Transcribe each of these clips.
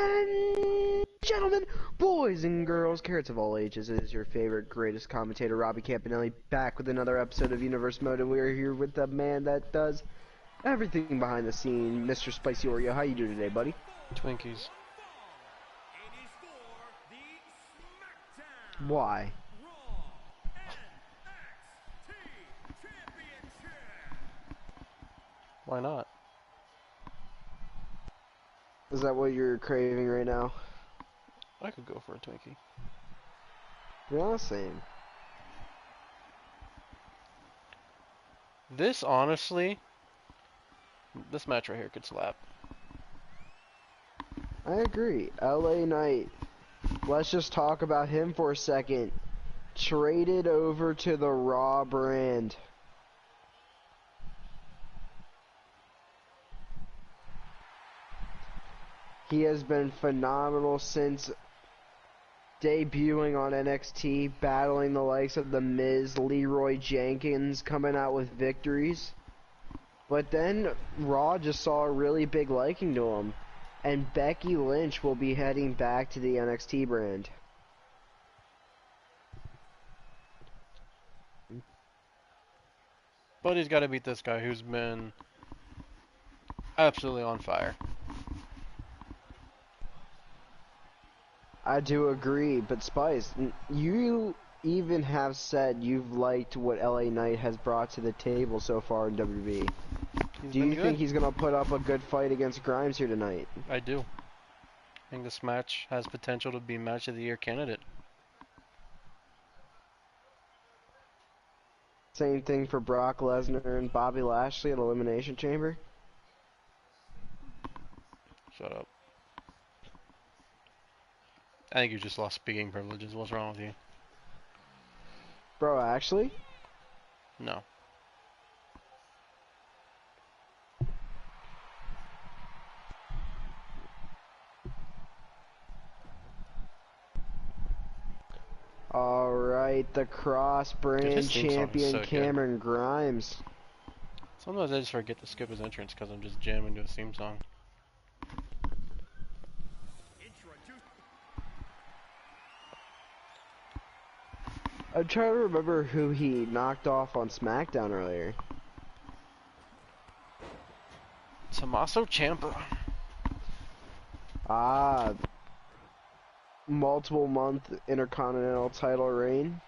and gentlemen, boys and girls, carrots of all ages, it is your favorite, greatest commentator, Robbie Campanelli, back with another episode of Universe Mode, and we are here with the man that does everything behind the scene, Mr. Spicy Oreo. How you doing today, buddy? Twinkies. Why? Why not? Is that what you're craving right now? I could go for a Twinkie. Yeah, same. This, honestly, this match right here could slap. I agree. LA Knight. Let's just talk about him for a second. Traded over to the Raw brand. He has been phenomenal since debuting on NXT, battling the likes of The Miz, Leroy Jenkins, coming out with victories. But then Raw just saw a really big liking to him, and Becky Lynch will be heading back to the NXT brand. But he's got to beat this guy who's been absolutely on fire. I do agree, but Spice, you even have said you've liked what LA Knight has brought to the table so far in WWE. Do you think he's going to put up a good fight against Grimes here tonight? I do. I think this match has potential to be Match of the Year candidate. Same thing for Brock Lesnar and Bobby Lashley at Elimination Chamber? Shut up. I think you just lost speaking privileges. What's wrong with you? Bro, actually? No. Alright, the cross-brand champion so Cameron Grimes. Sometimes I just forget to skip his entrance because I'm just jamming to a theme song. I'm trying to remember who he knocked off on SmackDown earlier. Tommaso Ciampa. Ah, multiple month Intercontinental title reign.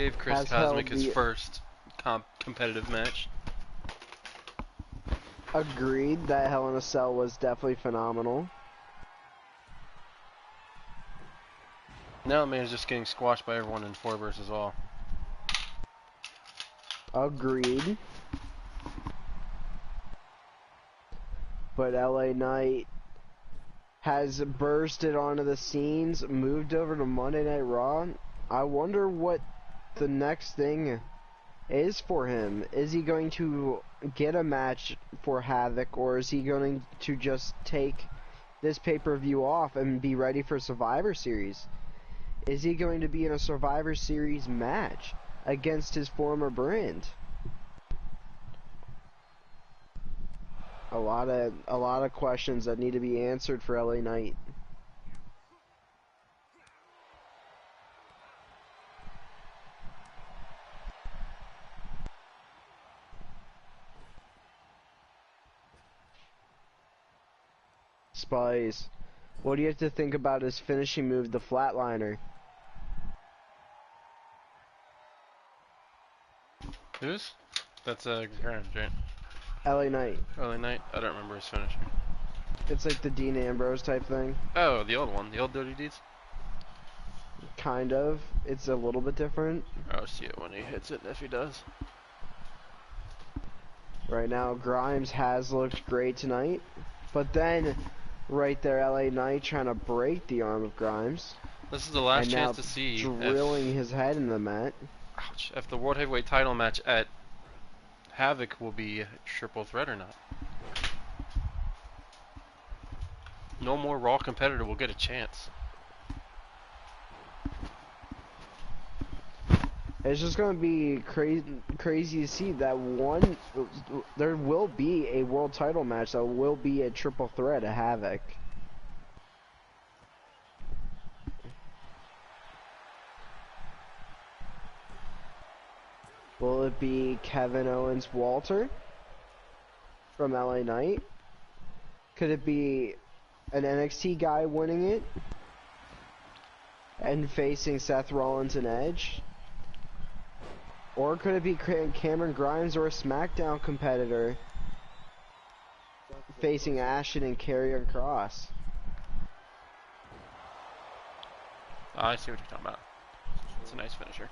Gave Chris Cosmic his first competitive match. Agreed, that Hell in a Cell was definitely phenomenal. Now man is just getting squashed by everyone in 4 versus all. Agreed. But LA Knight has bursted onto the scenes, moved over to Monday Night Raw. I wonder what the next thing is for him. Is he going to get a match for Havoc, or is he going to just take this pay-per-view off and be ready for Survivor Series? Is he going to be in a Survivor Series match against his former brand? A lot of questions that need to be answered for LA Knight. Spice, what do you have to think about his finishing move, the flatliner? Who's? That's Grimes, right? LA Knight. LA Knight? I don't remember his finisher. It's like the Dean Ambrose type thing. Oh, the old one. The old Dirty Deeds? Kind of. It's a little bit different. I'll see it when he hits it, if he does. Right now, Grimes has looked great tonight. But then, right there, LA Knight trying to break the arm of Grimes. This is the last chance to see drilling his head in the mat. Ouch. If the World Heavyweight title match at Havoc will be a triple threat or not. No more Raw competitor will get a chance. It's just gonna be crazy to see that one. There will be a world title match that will be a triple threat at Havoc. Will it be Kevin Owens Walter from LA Knight? Could it be an NXT guy winning it and facing Seth Rollins and Edge? Or could it be Cameron Grimes or a SmackDown competitor facing Ashton and Karrion Kross? I see what you're talking about. It's a nice finisher.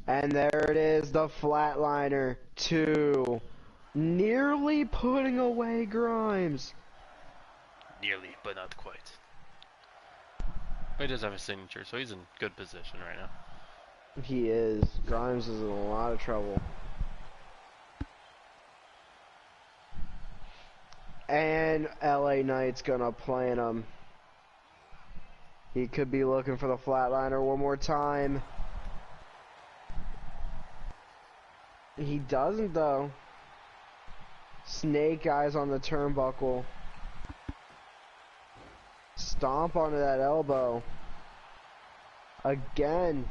And there it is, the Flatliner 2. Nearly putting away Grimes. Nearly, but not quite. But he does have a signature, so he's in good position right now. He is. Grimes is in a lot of trouble. And LA Knight's gonna plan him. He could be looking for the Flatliner one more time. He doesn't though. Snake eyes on the turnbuckle. Stomp onto that elbow. Again.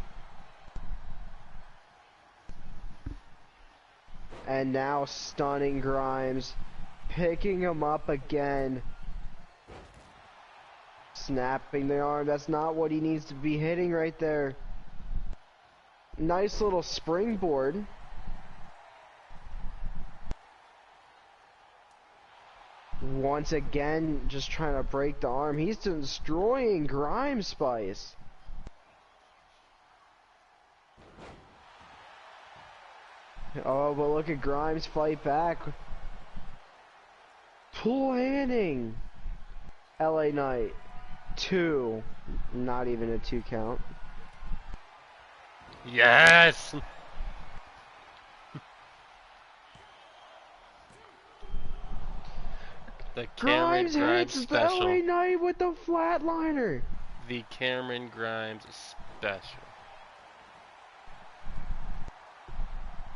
And now stunning Grimes. Picking him up again. Snapping the arm. That's not what he needs to be hitting right there. Nice little springboard. Once again, just trying to break the arm. He's destroying Grimes Spice. Oh, but look at Grimes fight back. Planning. LA Knight. 2. Not even a 2 count. Yes! The Cameron Grimes special. LA Knight with the Flatliner. The Cameron Grimes special.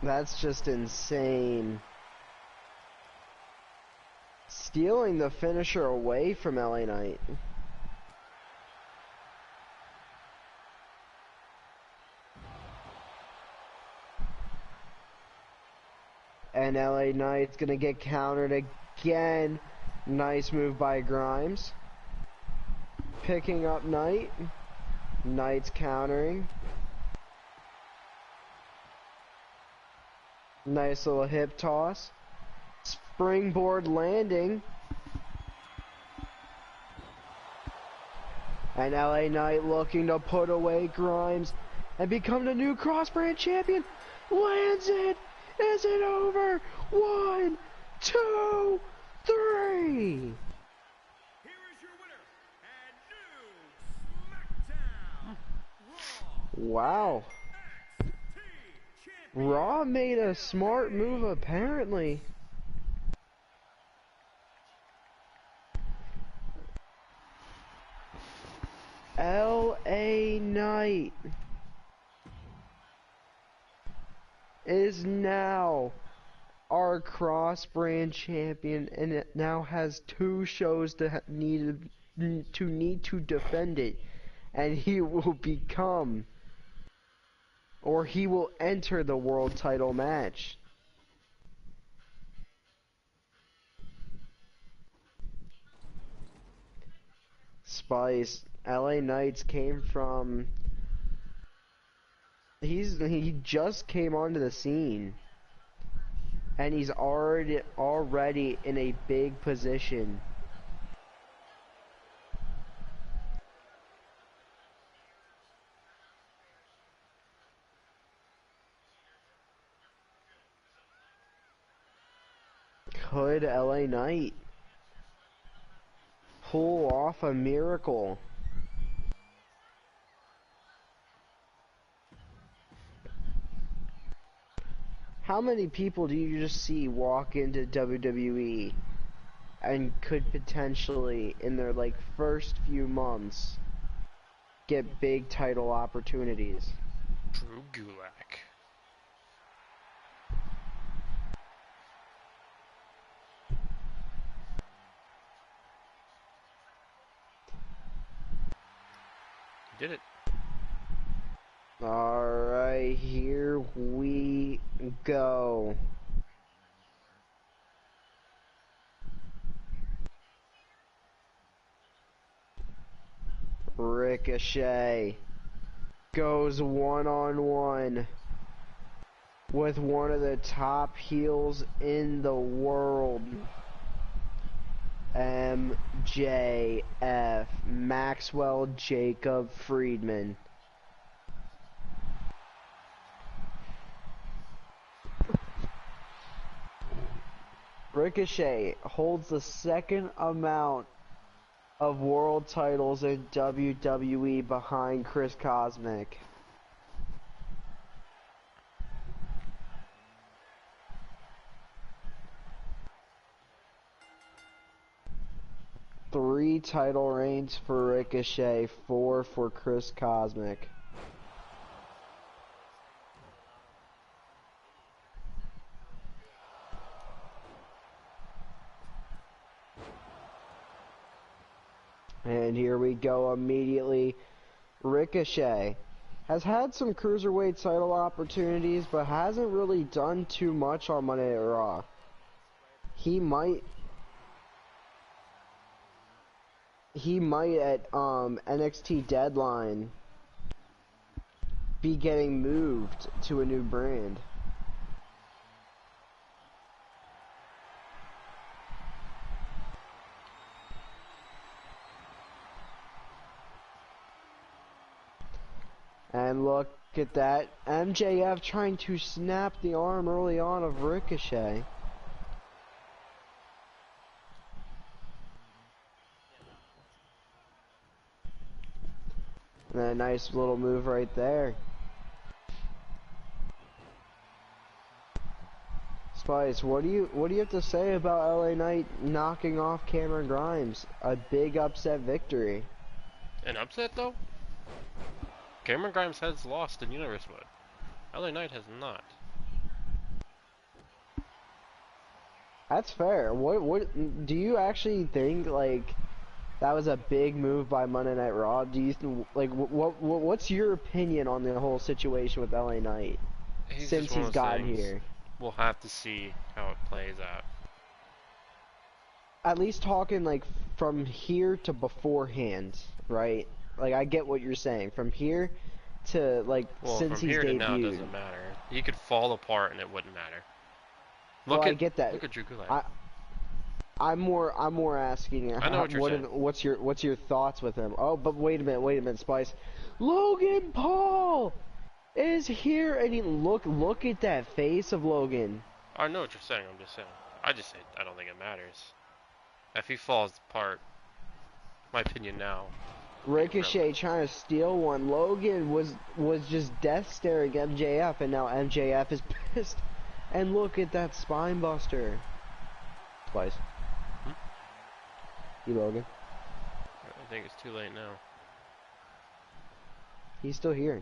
That's just insane. Stealing the finisher away from LA Knight. And LA Knight's gonna get countered again. Nice move by Grimes. Picking up Knight. Knight's countering. Nice little hip toss. Springboard landing. And LA Knight looking to put away Grimes and become the new Cross-Brand champion. Lands it! Is it over? 1, 2, 3! Here is your winner and new SmackDown Raw Wow. Raw made a smart move apparently. LA Knight is now our Cross-Brand champion, and it now has 2 shows to need to defend it, and he will become, or he will enter the world title match. Spice, LA Knights came from, he just came onto the scene, and he's already in a big position. Could LA Knight pull off a miracle? How many people do you just see walk into WWE and could potentially, in their like first few months, get big title opportunities. Drew Gulak. Did it. Alright, here we go. Ricochet goes one-on-one with one of the top heels in the world. MJF, Maxwell Jacob Friedman. Ricochet holds the second amount of world titles in WWE behind Chris Cosmic. Three title reigns for Ricochet, 4 for Chris Cosmic. And here we go immediately. Ricochet has had some cruiserweight title opportunities, but hasn't really done too much on Monday Night Raw. He might at NXT Deadline be getting moved to a new brand. And look at that, MJF trying to snap the arm early on of Ricochet. And a nice little move right there. Spice, what do you have to say about LA Knight knocking off Cameron Grimes? A big upset victory. An upset though? Cameron Grimes has lost in Universe Mode. LA Knight has not. That's fair. What do you actually think, like, that was a big move by Monday Night Raw? Do you like what's your opinion on the whole situation with LA Knight since he's gotten here? We'll have to see how it plays out. At least talking like from here to beforehand, right? Like, I get what you're saying. From here to like since from he's here debuted. to now doesn't matter. He could fall apart and it wouldn't matter. I get that. Look at Drew Gulak. I'm more asking. I know what you're saying. What's your thoughts with him? Oh, but wait a minute, Spice. Logan Paul is here, and look at that face of Logan. I know what you're saying. I'm just saying. I don't think it matters. If he falls apart, my opinion now. Ricochet trying to steal one. Logan was just death staring MJF, and now MJF is pissed. And look at that spine buster. Spice. You Logan? I think it's too late now. He's still here.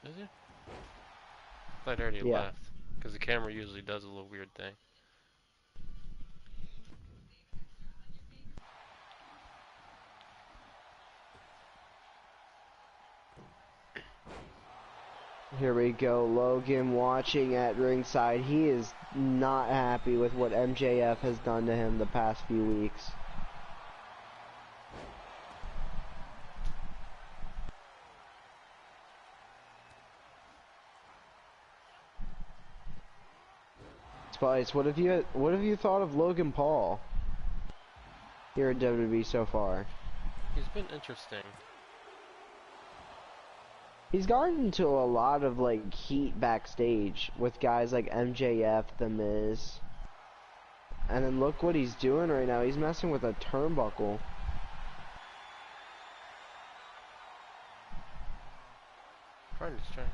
Is he? I thought he already left. Because the camera usually does a little weird thing. Here we go, Logan watching at ringside. He is not happy with what MJF has done to him the past few weeks. Spice, what have you thought of Logan Paul here at WWE so far? He's been interesting. He's gotten into a lot of like heat backstage with guys like MJF, The Miz. And then look what he's doing right now. He's messing with a turnbuckle. Trying to distract.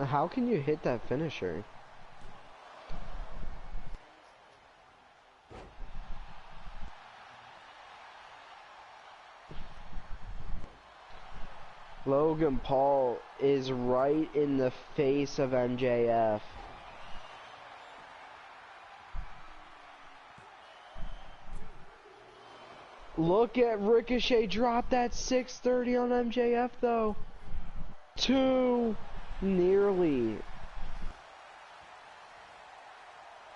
How can you hit that finisher? Logan Paul is right in the face of MJF. Look at Ricochet drop that 630 on MJF though. Too nearly.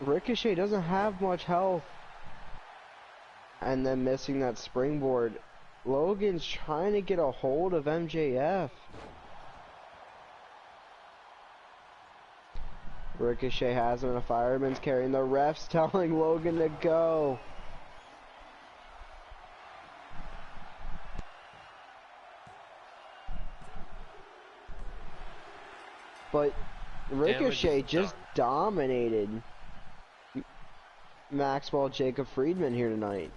Ricochet doesn't have much health. And then missing that springboard. Logan's trying to get a hold of MJF. Ricochet has him in a fireman's carry, and the ref's telling Logan to go. But Ricochet just dominated Maxwell Jacob Friedman here tonight.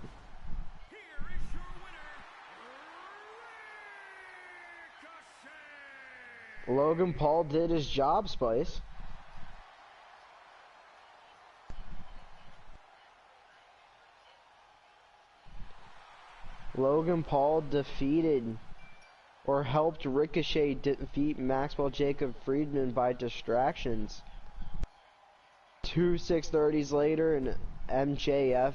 Logan Paul did his job, Spice. Logan Paul defeated or helped Ricochet defeat Maxwell Jacob Friedman by distractions. 2 630s later, and MJF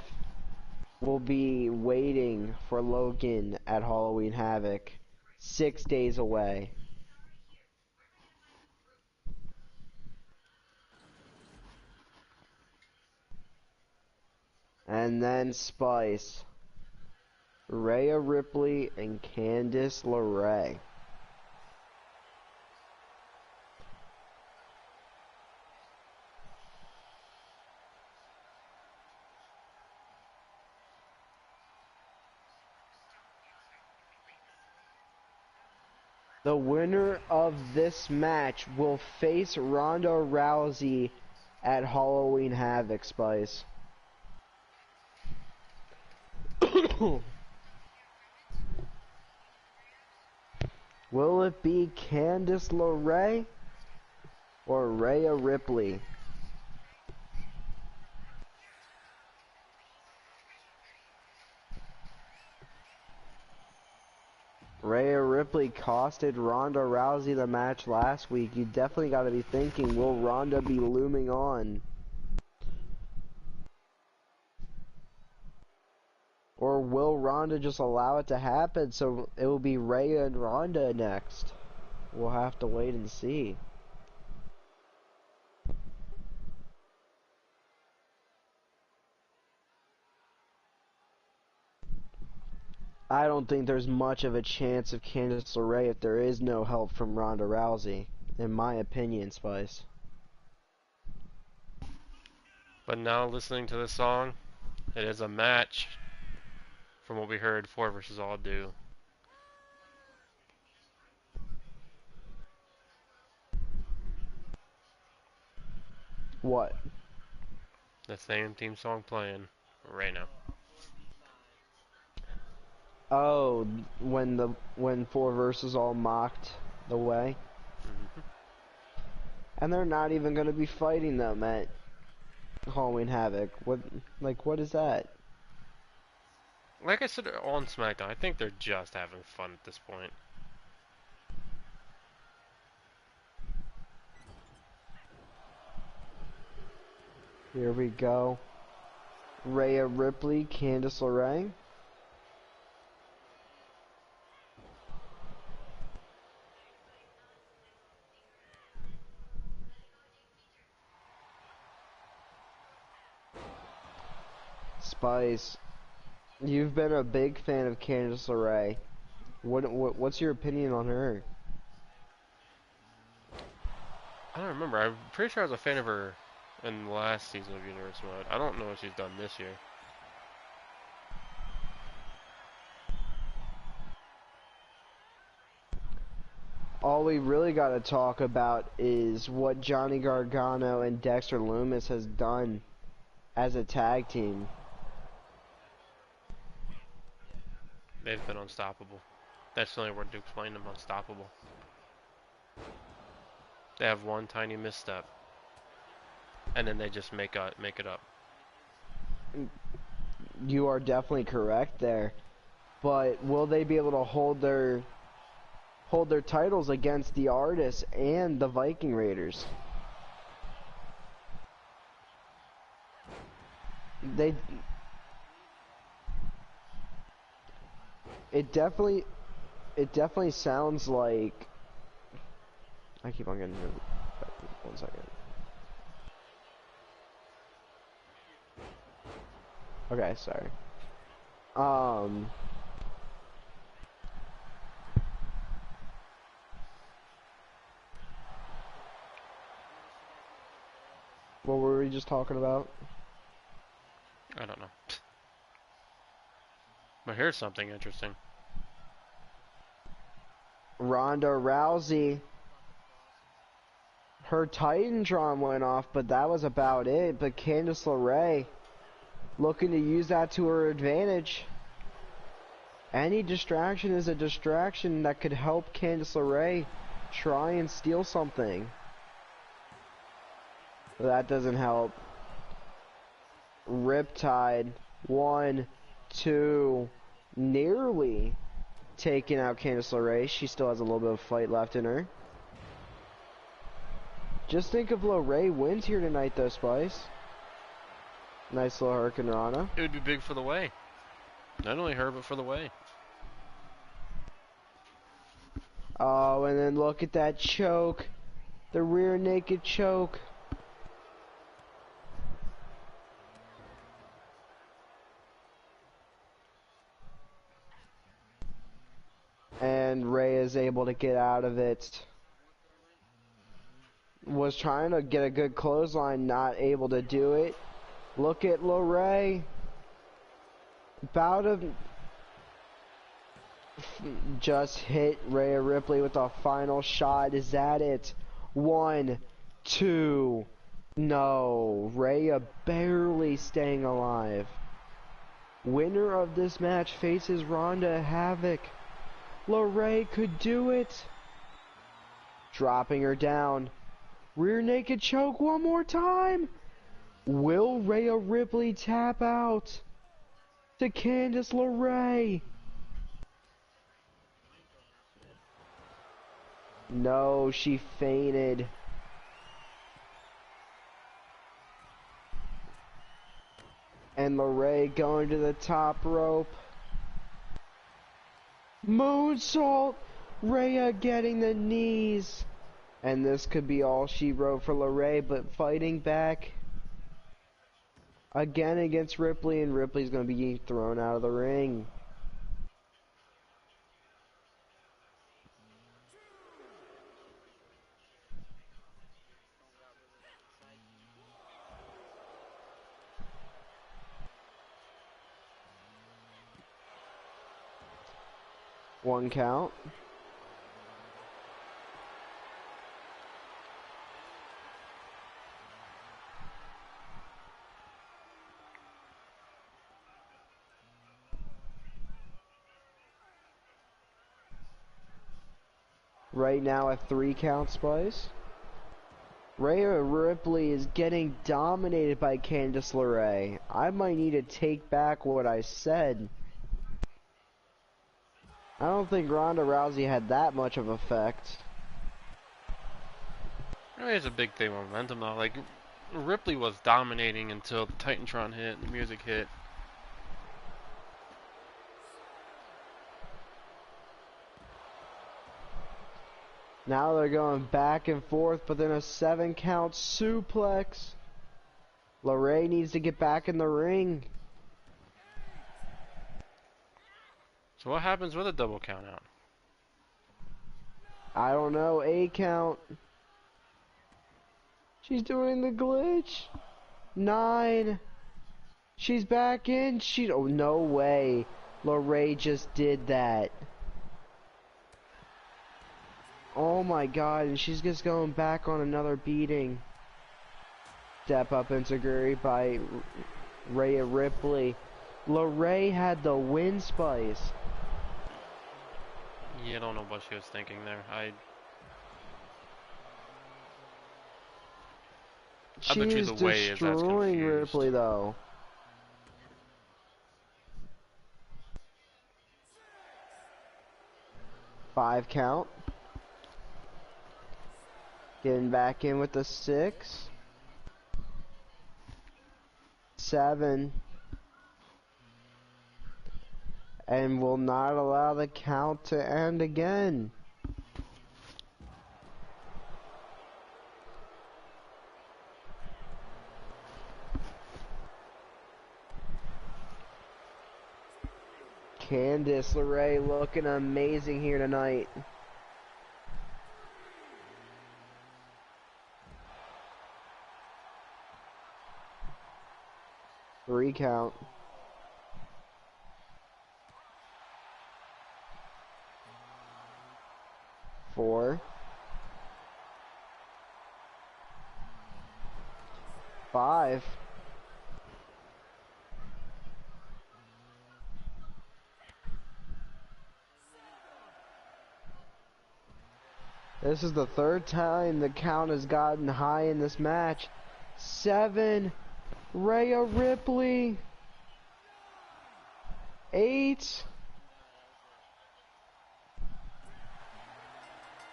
will be waiting for Logan at Halloween Havoc, 6 days away. And then Spice, Rhea Ripley, and Candice LeRae. The winner of this match will face Ronda Rousey at Halloween Havoc, Spice. Will it be Candice LeRae or Rhea Ripley? Rhea Ripley costed Ronda Rousey the match last week. You definitely got to be thinking, will Ronda be looming on? Or will Ronda just allow it to happen so it will be Rhea and Ronda next? We'll have to wait and see. I don't think there's much of a chance of Candice LeRae if there is no help from Ronda Rousey, in my opinion, Spice. But now listening to the song, it is a match. From what we heard, 4 versus all do. What? The same theme song playing right now. Oh, when 4 versus all mocked the way. Mm-hmm. And they're not even going to be fighting them at Halloween Havoc. What is that? Like I said on SmackDown, I think they're just having fun at this point. Here we go. Rhea Ripley, Candice LeRae. Spice, you've been a big fan of Candice LeRae. What's your opinion on her? I don't remember. I'm pretty sure I was a fan of her in the last season of Universe Mode. I don't know what she's done this year. All we really got to talk about is what Johnny Gargano and Dexter Lumis has done as a tag team. They've been unstoppable. That's the only word to explain them, unstoppable. They have one tiny misstep, and then they just make it up. You are definitely correct there, but will they be able to hold their titles against the Artists and the Viking Raiders? It definitely sounds like. I keep on getting here. 1 second. Okay, sorry. What were we just talking about? I don't know. But here's something interesting. Ronda Rousey, her Titantron went off, but that was about it. But Candice LeRae looking to use that to her advantage. Any distraction is a distraction that could help Candice LeRae try and steal something. But that doesn't help. Riptide, 1, 2, nearly taking out Candice LeRae. She still has a little bit of fight left in her. Just think if LeRae wins here tonight though, Spice. Nice little Hurricane Rana. It would be big for the way. Not only her, but for the way. Oh, and then look at that choke. The rear naked choke. And Ray is able to get out of it. Was trying to get a good clothesline, not able to do it. Look at LeRae. About to just hit Rhea Ripley with a final shot. Is that it? 1, 2. No. Rhea barely staying alive. Winner of this match faces Ronda Havoc. LeRae could do it. Dropping her down. Rear naked choke one more time. Will Rhea Ripley tap out to Candice LeRae? No, she fainted. And LeRae going to the top rope. Moonsault. Rhea getting the knees. And this could be all she wrote for LeRae, but fighting back again against Ripley, and Ripley's going to be thrown out of the ring. One count. Right now at 3 count, Spice. Rhea Ripley is getting dominated by Candice LeRae. I might need to take back what I said. I don't think Ronda Rousey had that much of effect. I mean, it's a big thing, momentum though. Like, Ripley was dominating until the Titantron hit, the music hit. Now they're going back and forth, but then a 7 count suplex. LeRae needs to get back in the ring. So what happens with a double count out? I don't know, 8 count. She's doing the glitch. 9. She's back in. Oh, no way. LeRae just did that. Oh my god, and she's just going back on another beating. Step up enziguri by Rhea Ripley. LeRae had the win, Spice. Yeah, I don't know what she was thinking there. I bet you She's the way is that's destroying confused. Ripley though. Five count. Getting back in with the 6. 7. And will not allow the count to end again. Candice LeRae looking amazing here tonight. Three count. 4. 5. This is the third time the count has gotten high in this match. 7. Rhea Ripley. 8.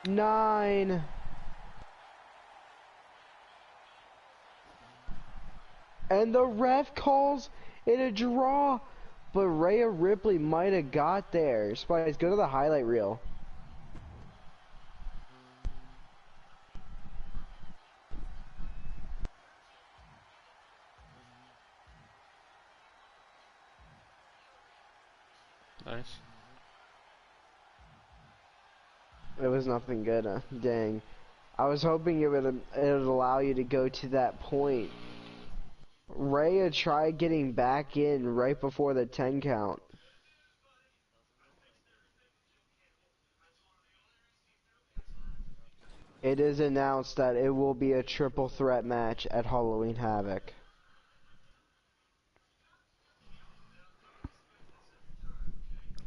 9. And the ref calls it a draw, but Rhea Ripley might have got there. Spice, go to the highlight reel. Nice. It was nothing good, dang. I was hoping it would allow you to go to that point. Rhea tried getting back in right before the 10 count. It is announced that it will be a triple threat match at Halloween Havoc.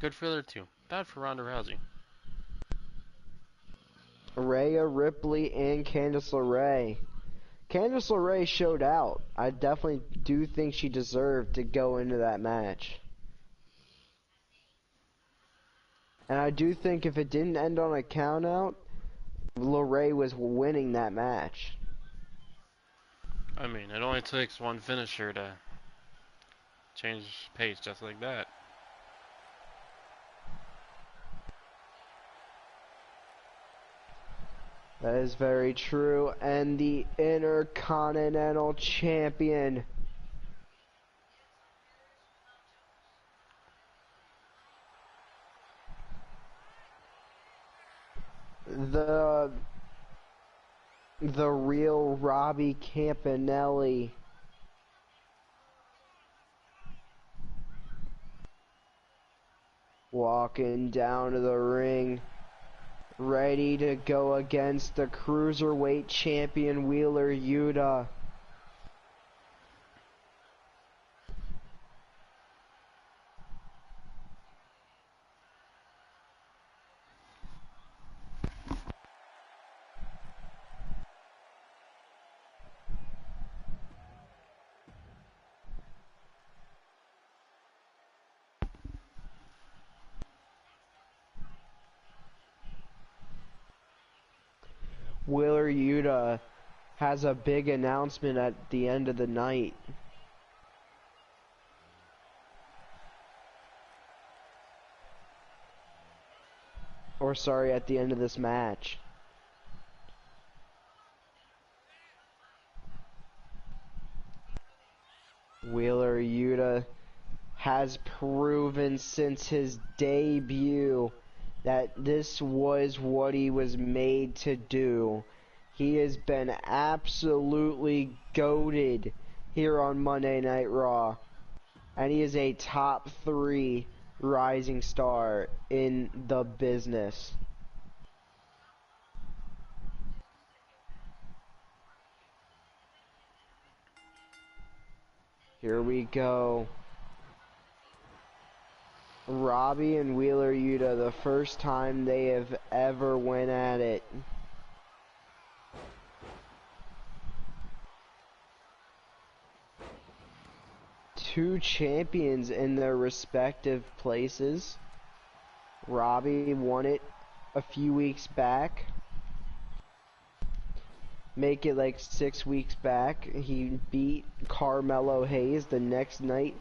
Good for the other two. Bad for Ronda Rousey. Rhea Ripley and Candice LeRae. Candice LeRae showed out. I definitely do think she deserved to go into that match. And I do think if it didn't end on a count out, LeRae was winning that match. I mean, it only takes one finisher to change pace just like that. That is very true. And the Intercontinental Champion, the real Robbie Campanelli, walking down to the ring, ready to go against the Cruiserweight Champion Wheeler Yuta. Wheeler Yuta has a big announcement at the end of the night. Or sorry, at the end of this match. Wheeler Yuta has proven since his debut that this was what he was made to do. He has been absolutely goated here on Monday Night Raw. And he is a top 3 rising star in the business. Here we go. Robbie and Wheeler Yuta, the first time they have ever went at it. two champions in their respective places. Robbie won it a few weeks back. Make it like 6 weeks back. He beat Carmelo Hayes. The next night,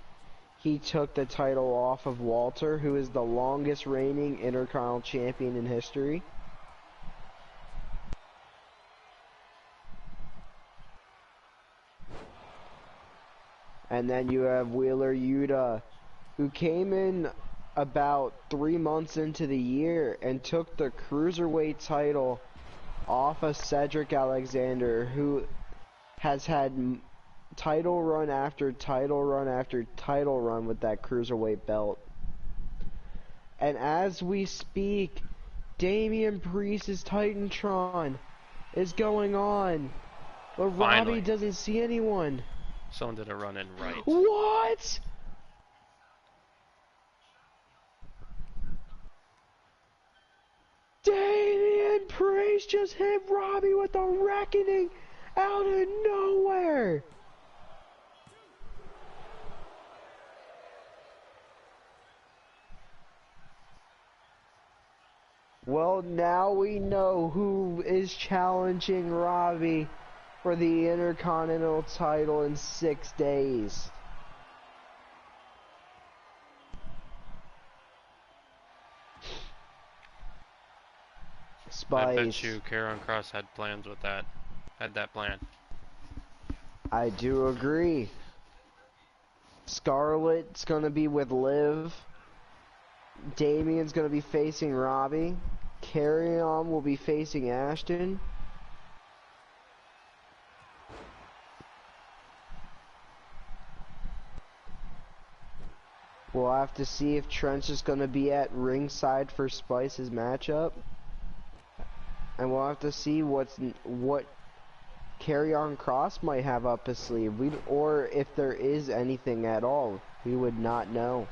he took the title off of Walter, who is the longest reigning Intercontinental Champion in history. And then you have Wheeler Yuta, who came in about 3 months into the year and took the Cruiserweight title off of Cedric Alexander, who has had title run after title run after title run with that Cruiserweight belt. And as we speak, Damian Priest's Titantron is going on, but Finally. Robbie doesn't see anyone. Someone did a run in right. What? Damian Priest just hit Robbie with a reckoning out of nowhere. Well, now we know who is challenging Robbie for the Intercontinental title in 6 days. Spice. I bet you Karrion Kross had plans with that. Had that plan. I do agree. Scarlett's gonna be with Liv. Damian's gonna be facing Robbie. Karrion will be facing Ashton. We'll have to see if Trent's is gonna be at ringside for Spice's matchup. And we'll have to see what Karrion Kross might have up his sleeve. Or if there is anything at all. We would not know.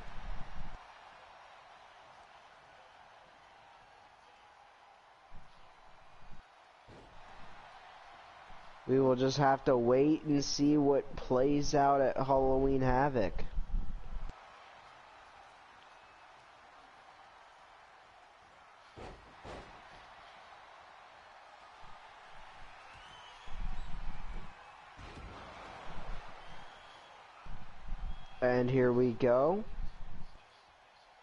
We will just have to wait and see what plays out at Halloween Havoc. And here we go.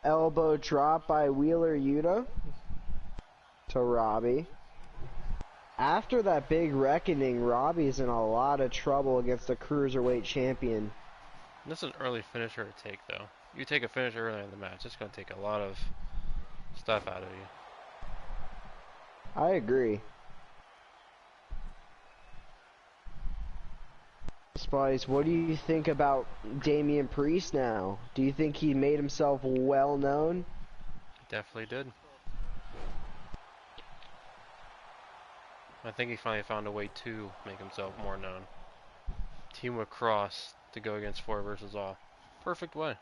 Elbow drop by Wheeler Yuta to Robbie. After that big reckoning, Robbie's in a lot of trouble against the Cruiserweight champion. This is an early finisher to take, though. You take a finisher early in the match, it's going to take a lot of stuff out of you. I agree. Spice, what do you think about Damian Priest now? Do you think he made himself well known? Definitely did. I think he finally found a way to make himself more known. Team with Kross to go against 4 versus all. Perfect way.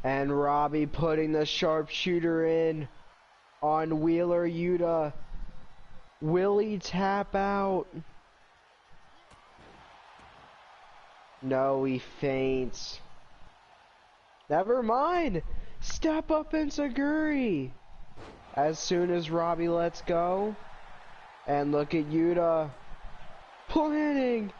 And Robbie putting the sharpshooter in on Wheeler Yuta. Will he tap out? No, he faints. Never mind. Step up Enziguri. As soon as Robbie lets go. And look at Yuta planning.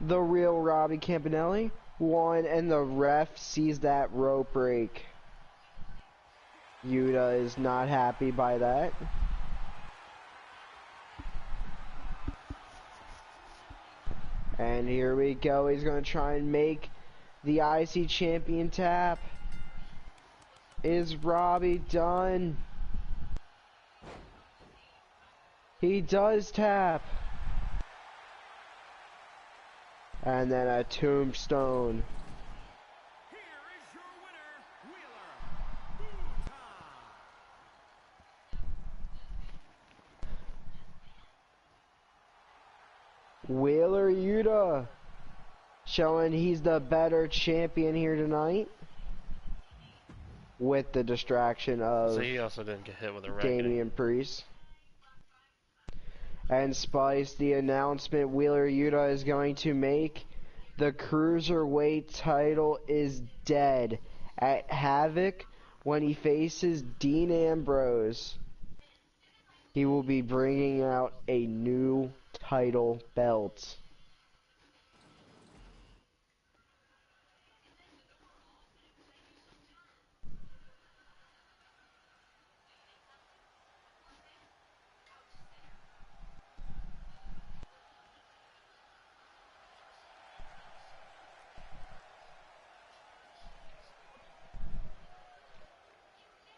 The real Robbie Campanelli. One, and the ref sees that rope break. Yuta is not happy by that. And here we go. He's going to try and make the IC champion tap. Is Robbie done? He does tap. And then a tombstone. Here is your winner, Wheeler Yuta. Wheeler Yuta showing he's the better champion here tonight. With the distraction of So he also didn't get hit with a reckoning. Damian Priest. And Spice, the announcement Wheeler Yuta is going to make. The Cruiserweight title is dead at Havoc when he faces Dean Ambrose. He will be bringing out a new title belt.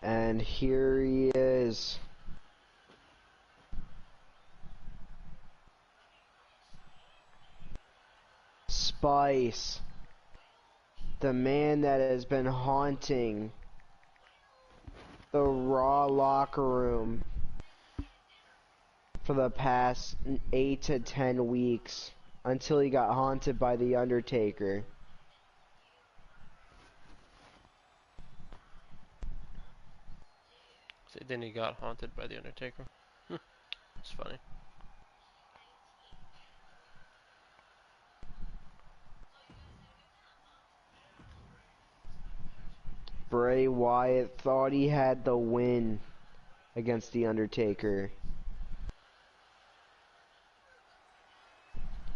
And here he is. Spice. The man that has been haunting the Raw locker room for the past 8 to 10 weeks until he got haunted by The Undertaker. So then he got haunted by The Undertaker. It's funny. Bray Wyatt thought he had the win against The Undertaker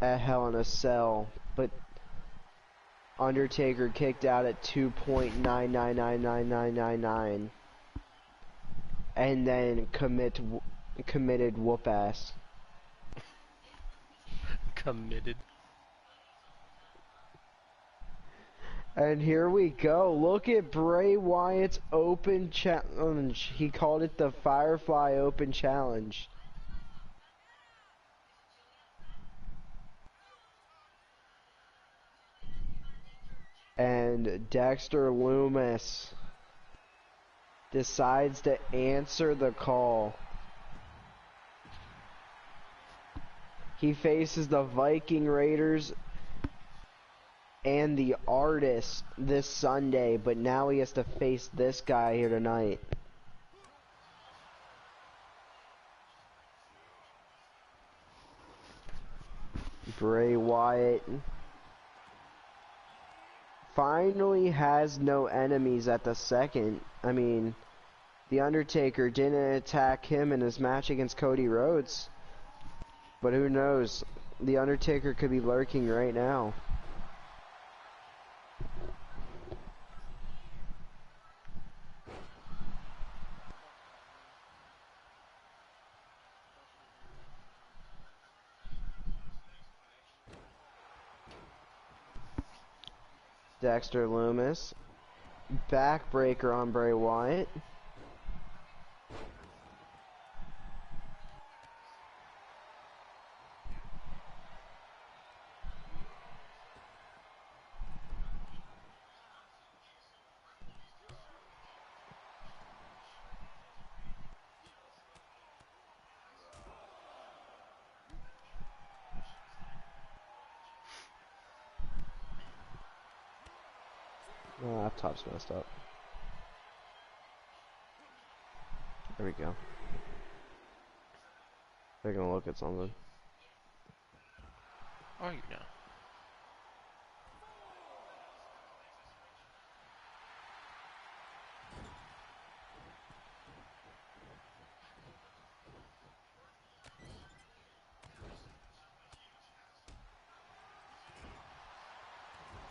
at Hell in a Cell, but Undertaker kicked out at 2.999999 and then committed whoop ass. Committed. And here we go. Look at Bray Wyatt's open challenge. He called it the Firefly Open Challenge. And Dexter Lumis decides to answer the call. He faces the Viking Raiders and the Artist this Sunday, but now he has to face this guy here tonight. Bray Wyatt finally has no enemies at the second. I mean, The Undertaker didn't attack him in his match against Cody Rhodes, but who knows? The Undertaker could be lurking right now. Dexter Lumis, backbreaker on Bray Wyatt. My laptop's messed up. There we go. They're gonna look at something. Are you now?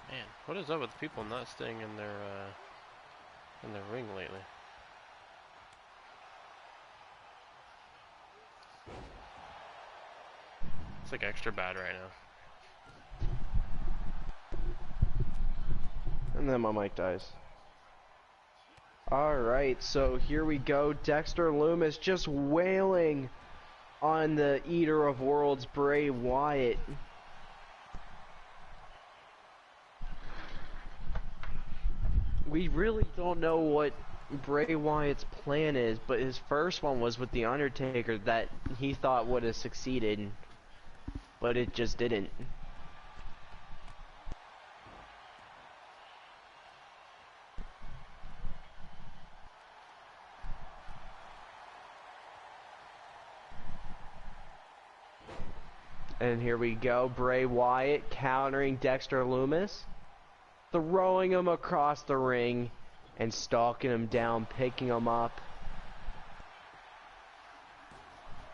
Man, what is up with people not staying in their ring lately? It's like extra bad right now. And then my mic dies. Alright, so here we go. Dexter Lumis just wailing on the Eater of Worlds, Bray Wyatt. We really don't know what Bray Wyatt's plan is, but his first one was with The Undertaker that he thought would have succeeded, but it just didn't. And here we go. Bray Wyatt countering Dexter Lumis. Throwing him across the ring and stalking him down, picking him up.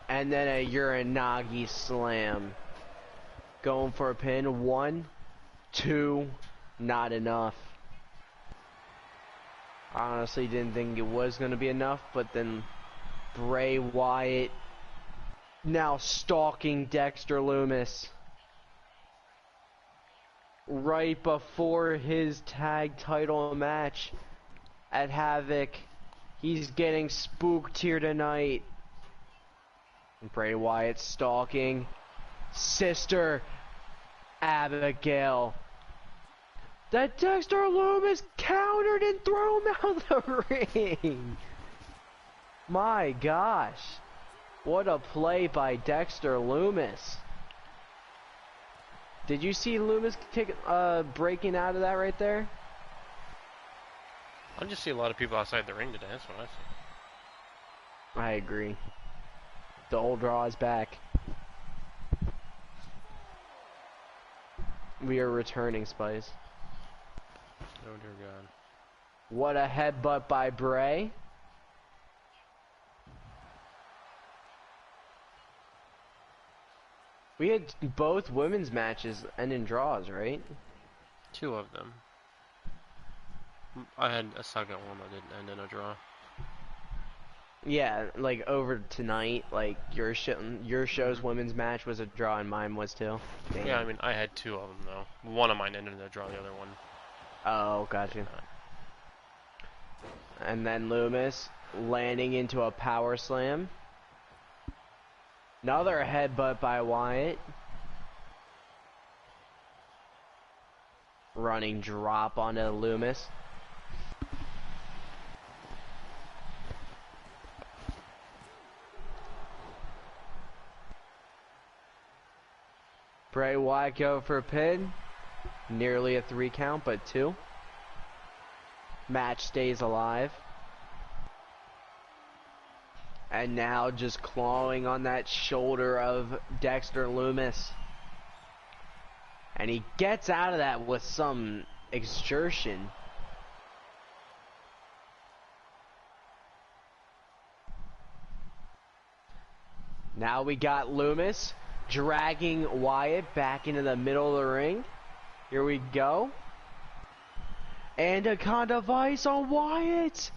And then a Uranagi slam. Going for a pin. 1, 2, not enough. I honestly didn't think it was going to be enough, but then Bray Wyatt now stalking Dexter Lumis. Right before his tag title match at Havoc. He's getting spooked here tonight. Bray Wyatt stalking Sister Abigail. That Dexter Lumis countered and threw him out of the ring. My gosh. What a play by Dexter Lumis. Did you see Lumis breaking out of that right there? I just see a lot of people outside the ring today. That's what I see. I agree. The old Raw is back. We are returning, Spice. Oh dear God. What a headbutt by Bray. We had both women's matches end in draws, right? 2 of them. I had a second one that didn't end in a draw. Yeah, like over tonight, like your show's women's match was a draw and mine was too. Damn. Yeah, I mean, I had 2 of them though. One of mine ended in a draw, the other one. Oh, gotcha. And then Lumis landing into a power slam. Another headbutt by Wyatt. Running drop onto Lumis. Bray Wyatt go for a pin. Nearly a 3 count, but 2. Match stays alive. And now just clawing on that shoulder of Dexter Lumis. And he gets out of that with some exertion. Now we got Lumis dragging Wyatt back into the middle of the ring. Here we go. Anaconda Vice on Wyatt.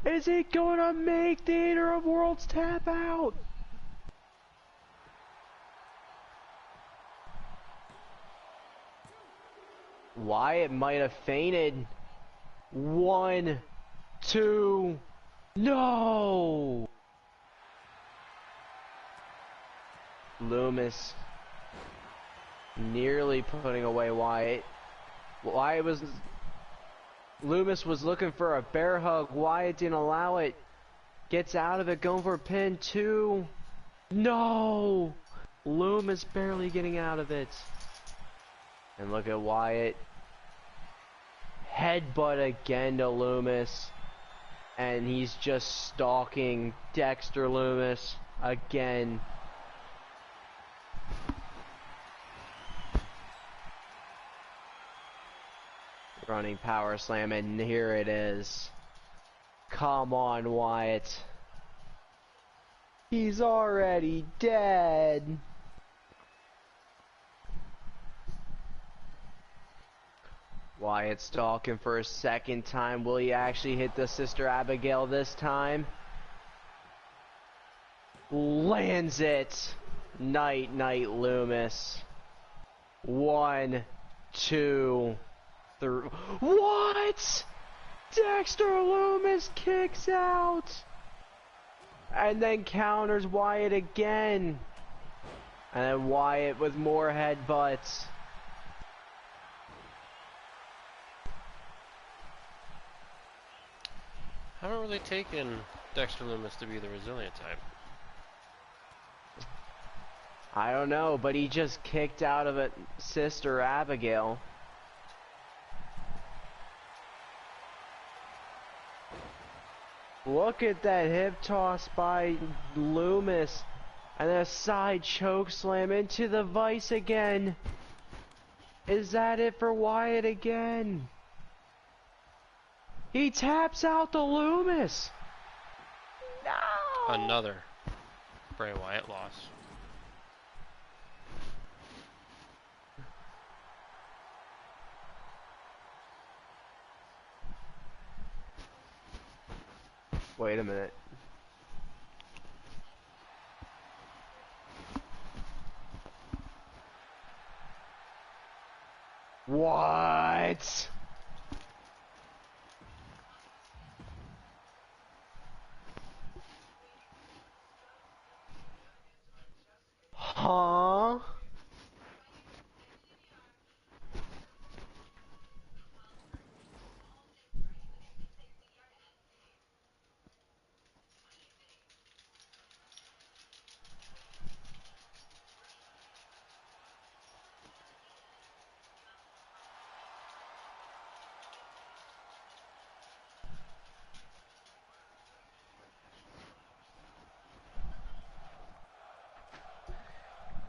Is it going to make Theater of Worlds tap out? Wyatt might have fainted. 1, 2, no! Lumis nearly putting away Wyatt. Lumis was looking for a bear hug. Wyatt didn't allow it. Gets out of it, going for a pin. 2. No! Lumis barely getting out of it. And look at Wyatt. Headbutt again to Lumis. And he's just stalking Dexter Lumis again. Running power slam, and here it is. Come on, Wyatt. He's already dead. Wyatt stalking for a second time. Will he actually hit the Sister Abigail this time? Lands it. Night, night, Lumis. 1, 2, 3. What? Dexter Lumis kicks out. And then counters Wyatt again. And then Wyatt with more headbutts. I haven't really taken Dexter Lumis to be the resilient type. I don't know, but he just kicked out of it, Sister Abigail. Look at that hip toss by Lumis. And then a side choke slam into the vice again. Is that it for Wyatt again? He taps out the Loomis. No! Another Bray Wyatt loss. Wait a minute. What? Huh?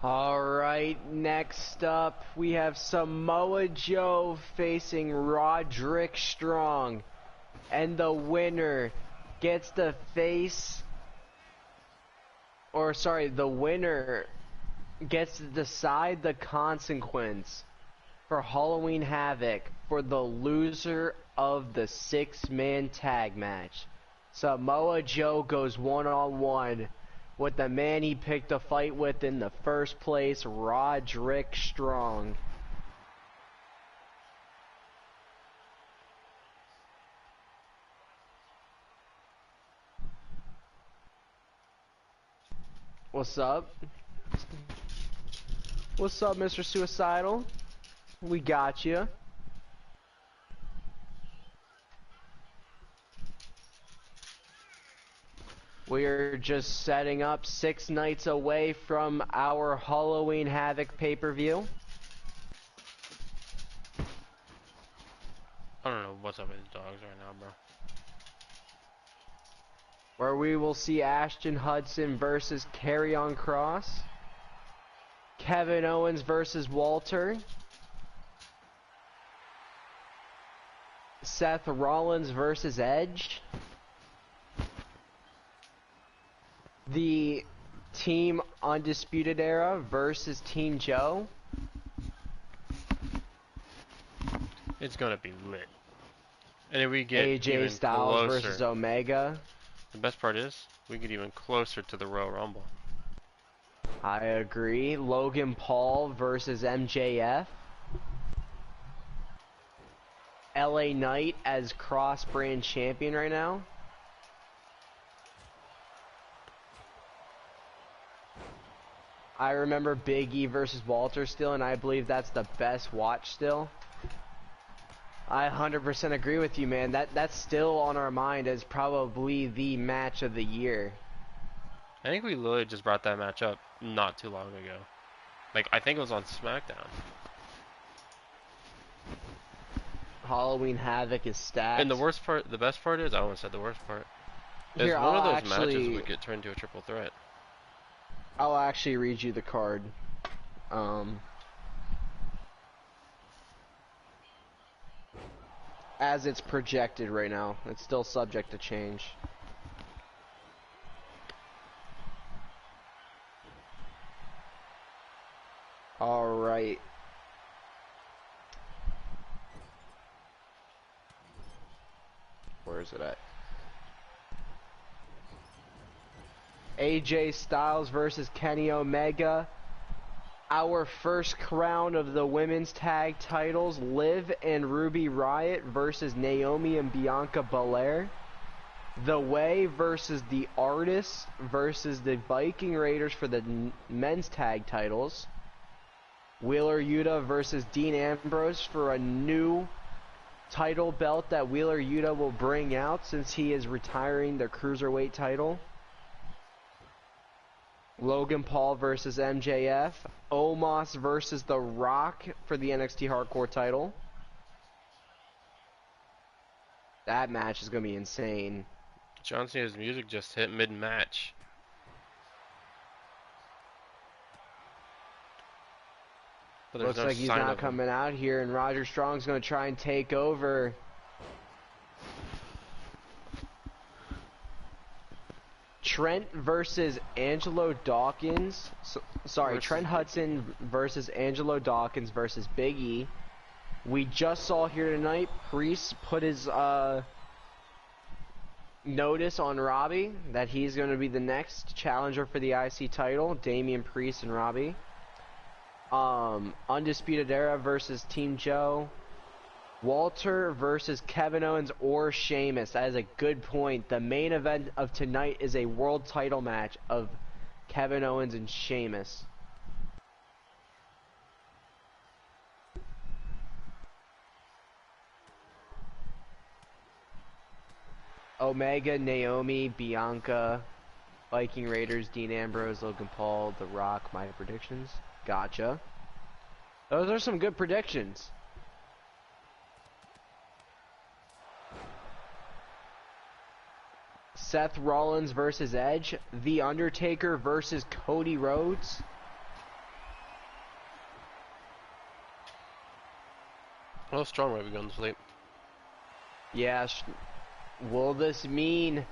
Alright, next up we have Samoa Joe facing Roderick Strong. And the winner gets to face... Or sorry, the winner gets to decide the consequence for Halloween Havoc for the loser of the 6-man tag match. Samoa Joe goes one-on-one with the man he picked a fight with in the first place, Roderick Strong. What's up? What's up, Mr. Suicidal? We got you. We're just setting up 6 nights away from our Halloween Havoc pay-per-view. I don't know what's up with these dogs right now, bro. Where we will see Ashton Hudson versus Karrion Kross. Kevin Owens versus Walter. Seth Rollins versus Edge. The Team Undisputed Era versus Team Joe. It's gonna be lit. And if we get AJ even Styles closer, versus Omega. the best part is we get even closer to the Royal Rumble. I agree. Logan Paul versus MJF. LA Knight as cross-brand champion right now. I remember Big E versus Walter still, and I believe that's the best watch still. I 100% agree with you, man. That's still on our mind as probably the match of the year. I think we literally just brought that match up not too long ago. Like, I think it was on SmackDown. Halloween Havoc is stacked. And the worst part, the best part is, I almost said the worst part, is Here, one of I'll those matches actually- would get turned into a triple threat. I'll actually read you the card. As it's projected right now. It's still subject to change. Alright. Where is it at? AJ Styles versus Kenny Omega. Our first crown of the women's tag titles, Liv and Ruby Riott versus Naomi and Bianca Belair. The Way versus the Artists versus the Viking Raiders for the men's tag titles. Wheeler Yuta versus Dean Ambrose for a new title belt that Wheeler Yuta will bring out since he is retiring the Cruiserweight title. Logan Paul versus MJF. Omos versus The Rock for the NXT Hardcore title. That match is going to be insane. John Cena's music just hit mid-match. But there's Looks no like he's sign not of him. coming out here, and Roger Strong's going to try and take over. Trent versus Angelo Dawkins. Sorry, Versus Trent Hudson versus Angelo Dawkins versus Big E. We just saw here tonight, Priest put his notice on Robbie that he's going to be the next challenger for the IC title. Damian Priest and Robbie. Undisputed Era versus Team Joe. Walter versus Kevin Owens or Sheamus. That is a good point. The main event of tonight is a world title match of Kevin Owens and Sheamus. Omega, Naomi, Bianca, Viking Raiders, Dean Ambrose, Logan Paul, The Rock. My predictions. Gotcha. Those are some good predictions. Seth Rollins versus Edge. The Undertaker versus Cody Rhodes. Well, Strong might be going to sleep. Yeah. Will this mean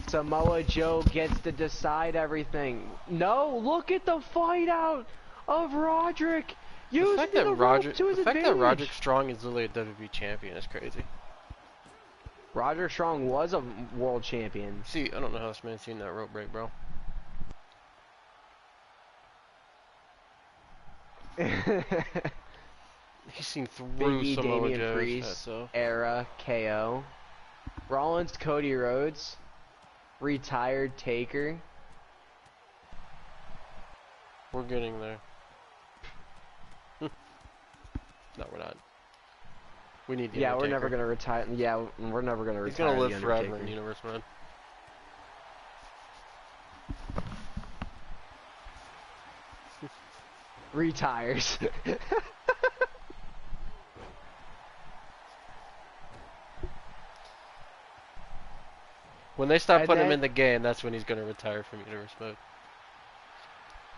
Samoa Joe gets to decide everything? No, look at the fight out of Roderick. Using the rope to his the fact that advantage. Roderick Strong is literally a WWE champion is crazy. Roderick Strong was a world champion. See, I don't know how this man's seen that rope break, bro. He's seen through Big E, Samoa Damian Joe's Priest, so. Era, KO. Rollins, Cody Rhodes, retired Taker. We're getting there. No, we're not. We need the Yeah, we're Undertaker. never gonna retire. Yeah, we're never gonna retire. He's gonna live the forever Undertaker. in the universe, man. Retires. When they stop And putting him then- in the game, that's when he's gonna retire from universe mode.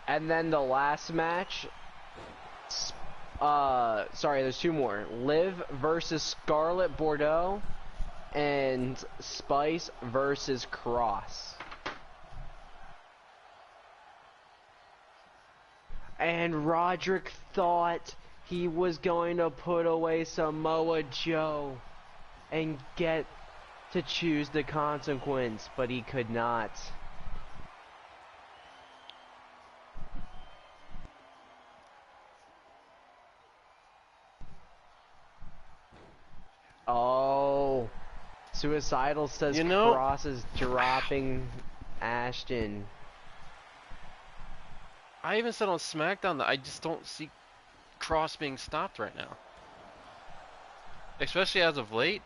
And then the last match. Sorry, there's two more. Liv versus Scarlett Bordeaux, and Spice versus Cross. And Roderick thought he was going to put away Samoa Joe and get to choose the consequence, but he could not. Oh, Suicidal says You know- Cross is dropping Ashton. I even said on SmackDown that I just don't see Cross being stopped right now. Especially as of late.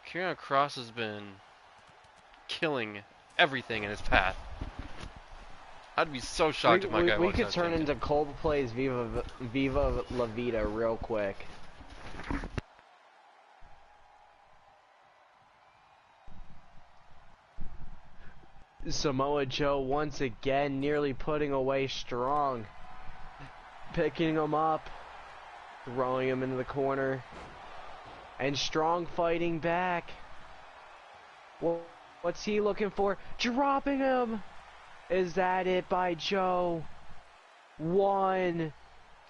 Kieran Cross has been killing everything in his path. I'd be so shocked if my guy We walks could out turn champion. into Coldplay's Viva La Vida real quick. Samoa Joe once again nearly putting away Strong. Picking him up. Throwing him into the corner. And Strong fighting back. What's he looking for? Dropping him! Is that it by Joe? 1,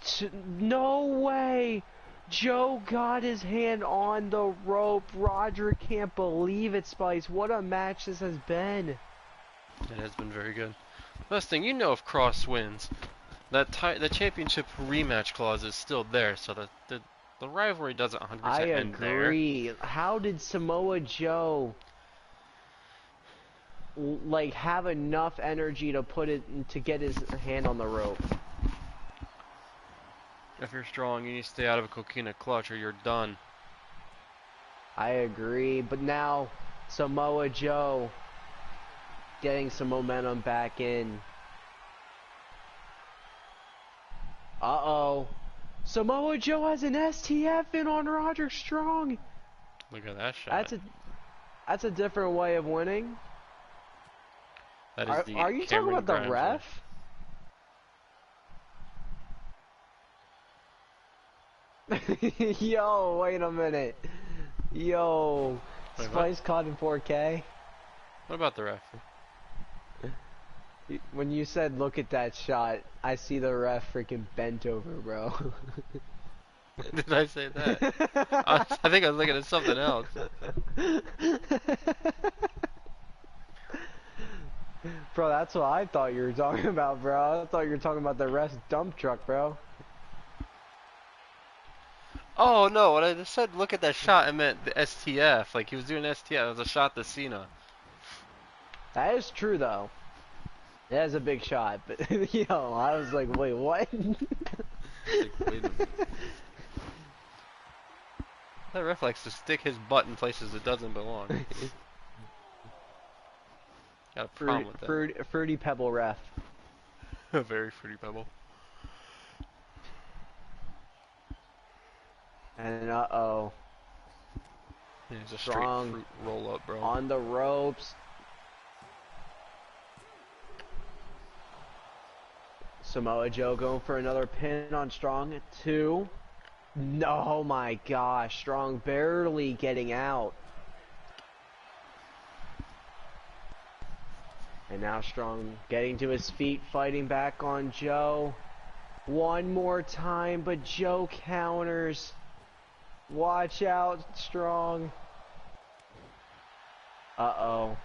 2, no way! Joe got his hand on the rope. Roger can't believe it, Spice. What a match this has been. It has been very good. Last thing, you know, if Cross wins, that the championship rematch clause is still there, so the rivalry doesn't 100% I end there. agree. How did Samoa Joe like have enough energy to put it to get his hand on the rope? If you're strong, you need to stay out of a coquina clutch or you're done. I agree, but now Samoa Joe getting some momentum back in. Uh-oh. Samoa Joe has an STF in on Roderick Strong. Look at that shot. That's a different way of winning. That is the Are you talking Cameron about the Grimes way. ref? Yo, wait a minute. Yo, Wait, what? Spice caught in 4K. What about the ref? When you said look at that shot, I see the ref freaking bent over, bro. Did I say that? I think I was looking at something else. Bro, that's what I thought you were talking about, bro. I thought you were talking about the ref's dump truck, bro. Oh no, when I just said look at that shot, I meant the STF. Like he was doing STF. It was a shot to Cena. That is true, though. That is a big shot, but yo, I was like, wait, what? Like, wait a minute. That ref likes to stick his butt in places it doesn't belong. Got a problem with that. Fruity Pebble ref. A very fruity pebble. And uh-oh. Yeah, it's a Strong straight fruit roll up, bro. on the ropes. Samoa Joe going for another pin on Strong at 2. No, oh my gosh, Strong barely getting out. And now Strong getting to his feet, fighting back on Joe. One more time, but Joe counters. Watch out, Strong. Uh-oh.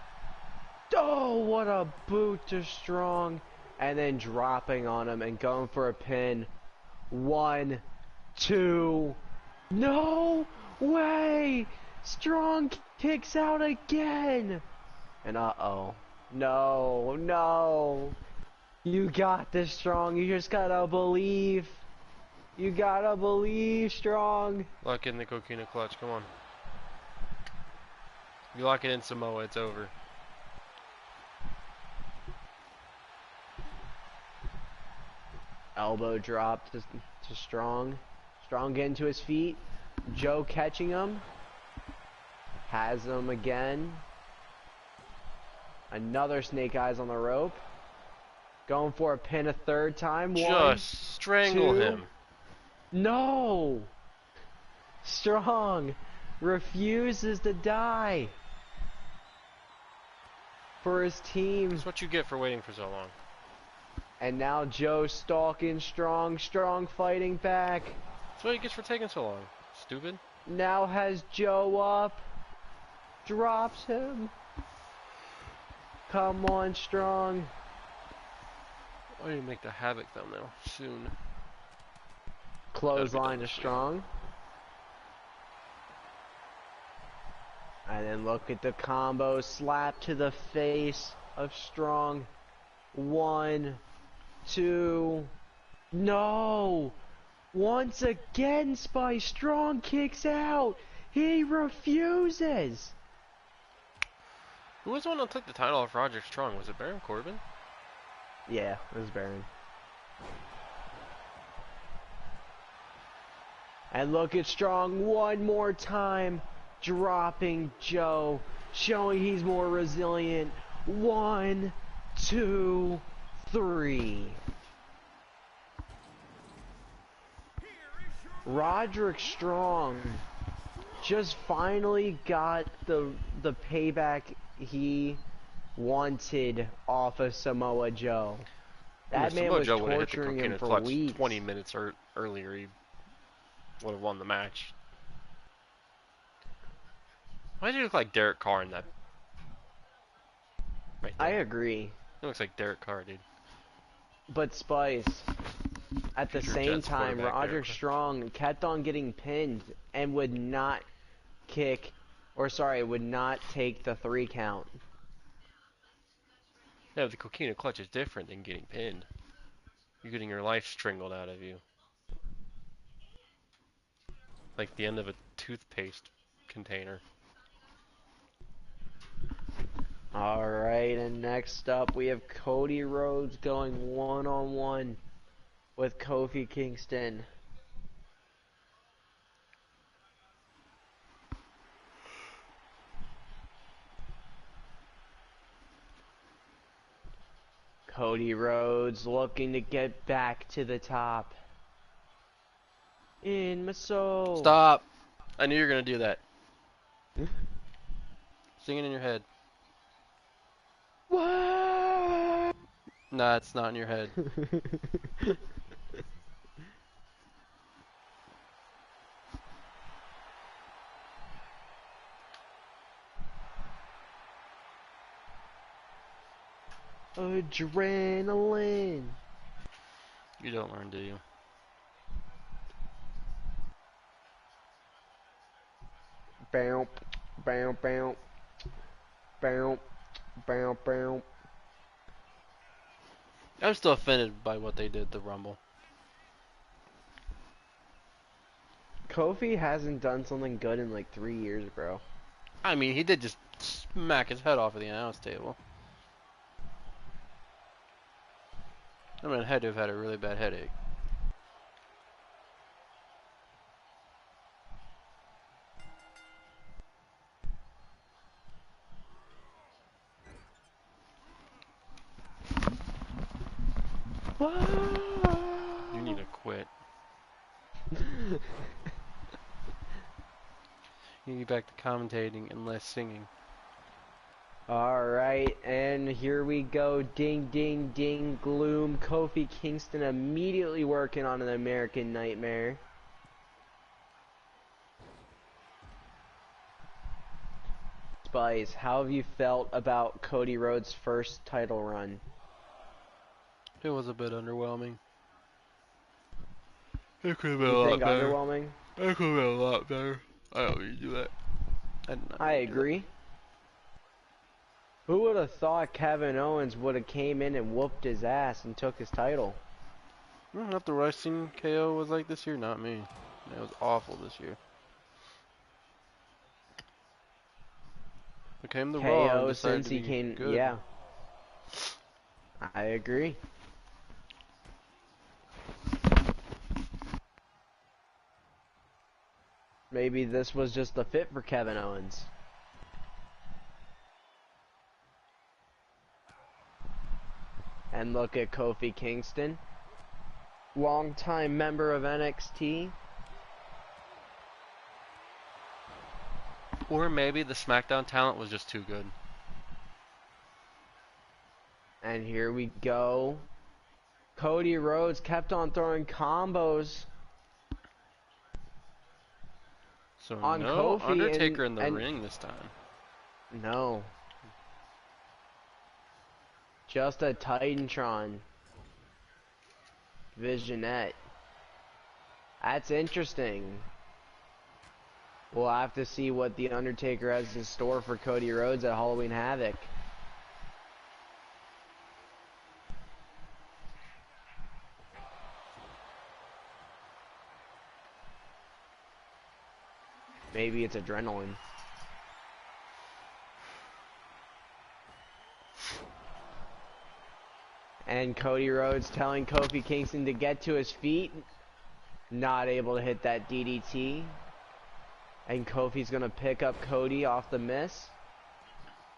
Oh, what a boot to Strong. And then dropping on him and going for a pin. 1, 2. No way! Strong kicks out again. And uh-oh. No, no. You got this, Strong. You just gotta believe. You gotta believe, Strong. Lock in the Coquina clutch, come on. If you lock it in Samoa, it's over. Elbow drop to Strong. Strong getting to his feet. Joe catching him. Has him again. Another snake eyes on the rope. Going for a pin a third time. One, Just strangle 2. him. No! Strong refuses to die for his team. That's what you get for waiting for so long. And now Joe stalking Strong. Strong fighting back. That's what he gets for taking so long. Stupid. Now has Joe up. Drops him. Come on, Strong. I need to make the Havoc thumbnail soon. Clothesline to That'd be Strong. And then look at the combo. Slap to the face of Strong. 1, 2. No! Once again, Spice Strong kicks out. He refuses. Who was the one that took the title off Roderick Strong? Was it Baron Corbin? Yeah, it was Baron. And look at Strong one more time, dropping Joe, showing he's more resilient. 1, 2, 3. Roderick Strong just finally got the payback he wanted off of Samoa Joe. That man Samoa was Joe would've hit the torturing him Coquina for clutch weeks. 20 minutes earlier. He would have won the match. Why does he look like Derek Carr in that? Right there. I agree, He looks like Derek Carr, dude. but Spice, at the Future same Jets time, quarterback Roderick Derek Carr. Strong kept on getting pinned and would not kick, or sorry, would not take the 3 count. Yeah, but the Coquina clutch is different than getting pinned. You're getting your life strangled out of you. Like the end of a toothpaste container. Alright, and next up we have Cody Rhodes going one-on-one with Kofi Kingston. Cody Rhodes looking to get back to the top. in my soul. Stop! I knew you were gonna do that. Sing it in your head. What? Nah, it's not in your head. Adrenaline. You don't learn, do you? Bow, bow, bow, bow, bow, bow. I'm still offended by what they did to Rumble. Kofi hasn't done something good in like 3 years, bro. I mean, he did just smack his head off of the announce table. I mean, I had to have had a really bad headache. You need to quit. You need to get back to commentating and less singing. Alright, and here we go. Ding, ding, ding, gloom. Kofi Kingston immediately working on an American Nightmare. Spice, how have you felt about Cody Rhodes' first title run? It was a bit underwhelming. It could have been a You lot think better. underwhelming? It could have been a lot better. I don't need to do that. I agree. Who would have thought Kevin Owens would have came in and whooped his ass and took his title? After what I've seen KO was like this year, not me. It was awful this year. Became the Raw and KO decided since to he be came, good. yeah. I agree. Maybe this was just the fit for Kevin Owens. And look at Kofi Kingston, longtime member of NXT. Or maybe the SmackDown talent was just too good. And here we go. Cody Rhodes kept on throwing combos So on no Kofi Undertaker in the and ring this time. no. Just a Titantron. Visionette. That's interesting. We'll have to see what the Undertaker has in store for Cody Rhodes at Halloween Havoc. Maybe it's adrenaline. And Cody Rhodes telling Kofi Kingston to get to his feet. Not able to hit that DDT. And Kofi's gonna pick up Cody off the miss.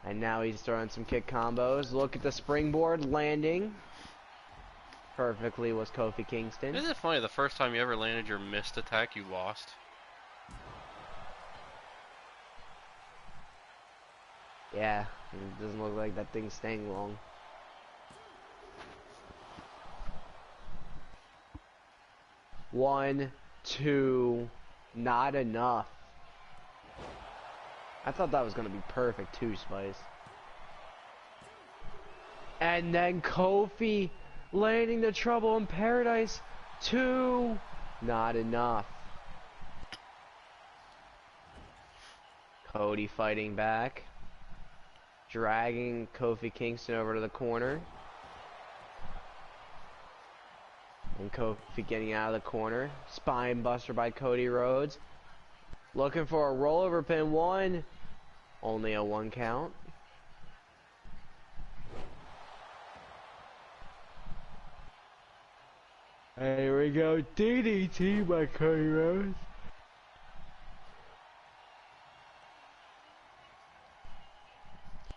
And now he's throwing some kick combos. Look at the springboard landing. Perfectly was Kofi Kingston. Isn't it funny, the first time you ever landed your missed attack, you lost? Yeah, it doesn't look like that thing's staying long. One, two, not enough. I thought that was gonna be perfect too, Spice. And then Kofi landing the Trouble in Paradise. Two, not enough. Cody fighting back. Dragging Kofi Kingston over to the corner. And Kofi getting out of the corner. Spine buster by Cody Rhodes. Looking for a rollover pin. One. Only a 1 count. And here we go. DDT by Cody Rhodes.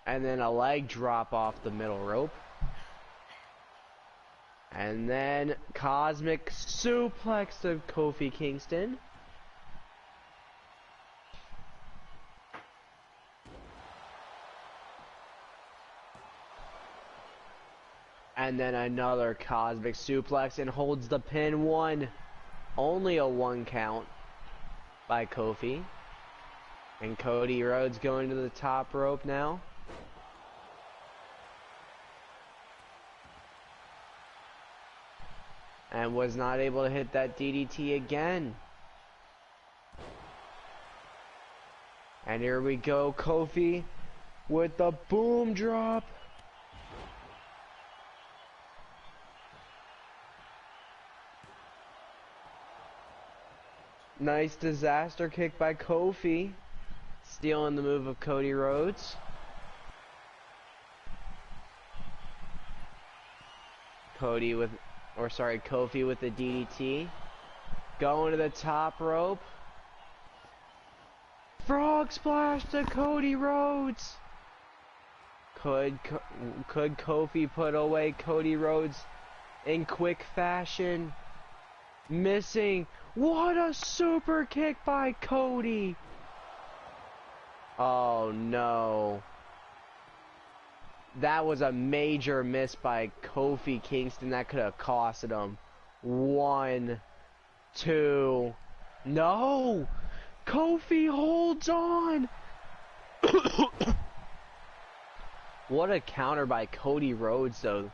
And then a leg drop off the middle rope. And then Cosmic Suplex of Kofi Kingston. And then another Cosmic Suplex and holds the pin. One. Only a 1 count by Kofi. And Cody Rhodes going to the top rope now. And was not able to hit that DDT again. And here we go, Kofi with the boom drop. Nice disaster kick by Kofi. Stealing the move of Cody Rhodes. Kofi with the DDT. Going to the top rope. Frog splash to Cody Rhodes. Could Kofi put away Cody Rhodes in quick fashion? Missing. What a super kick by Cody. Oh no. That was a major miss by Kofi Kingston. That could have costed him. 1, 2. No! Kofi holds on! What a counter by Cody Rhodes, though.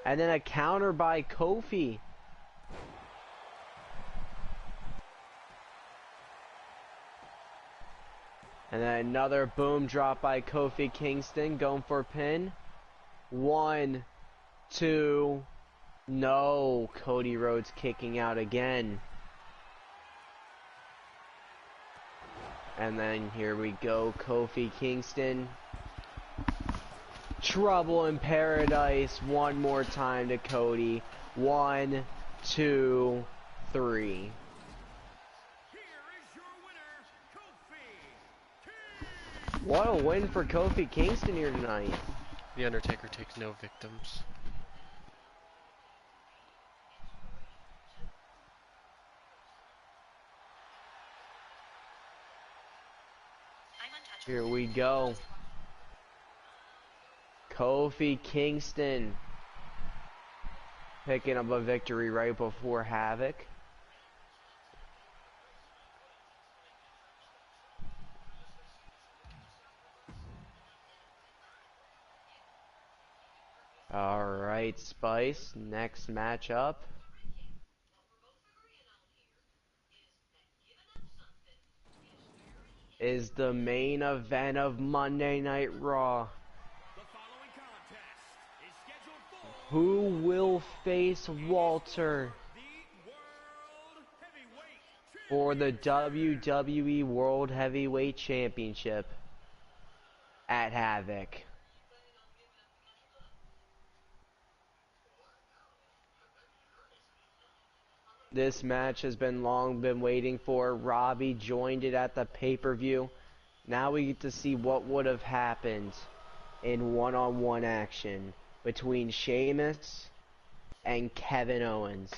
And then a counter by Kofi. And then another boom drop by Kofi Kingston, going for a pin. 1, 2, no. Cody Rhodes kicking out again. And then here we go, Kofi Kingston. Trouble in Paradise one more time to Cody. 1, 2, 3. What a win for Kofi Kingston here tonight. The Undertaker takes no victims. Here we go. Kofi Kingston picking up a victory right before Havoc. Alright, Spice, next matchup. Is the main event of Monday Night Raw. Who will face Walter for the WWE World Heavyweight Championship at Havoc? This match has been long been waiting for. Robbie joined it at the pay-per-view. Now we get to see what would have happened in one-on-one action between Sheamus and Kevin Owens.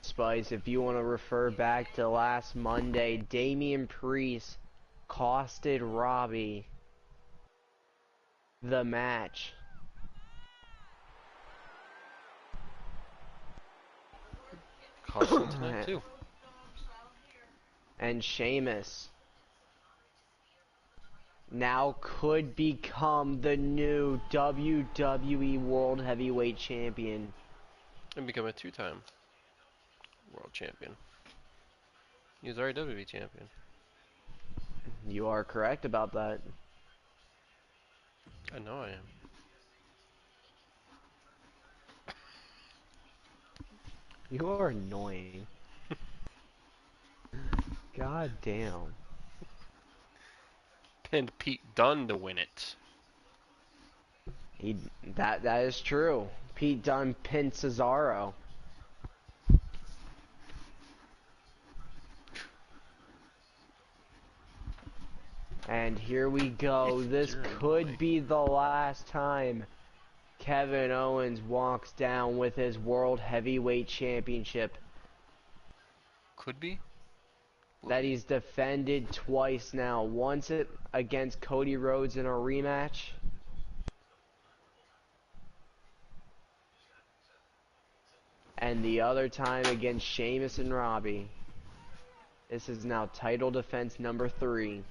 Spice, if you want to refer back to last Monday, Damian Priest costed Robbie the match. Cost him tonight too. And Sheamus now could become the new WWE World Heavyweight Champion. And become a 2-time World Champion. He was already WWE Champion. You are correct about that. I know I am. You are annoying. God damn. Pinned Pete Dunne to win it. That is true. Pete Dunne pinned Cesaro. And here we go. This Dear could Mike. be the last time Kevin Owens walks down with his World Heavyweight Championship Could be. that he's defended twice now. Once it against Cody Rhodes in a rematch. And the other time against Sheamus and Robbie. This is now title defense number 3.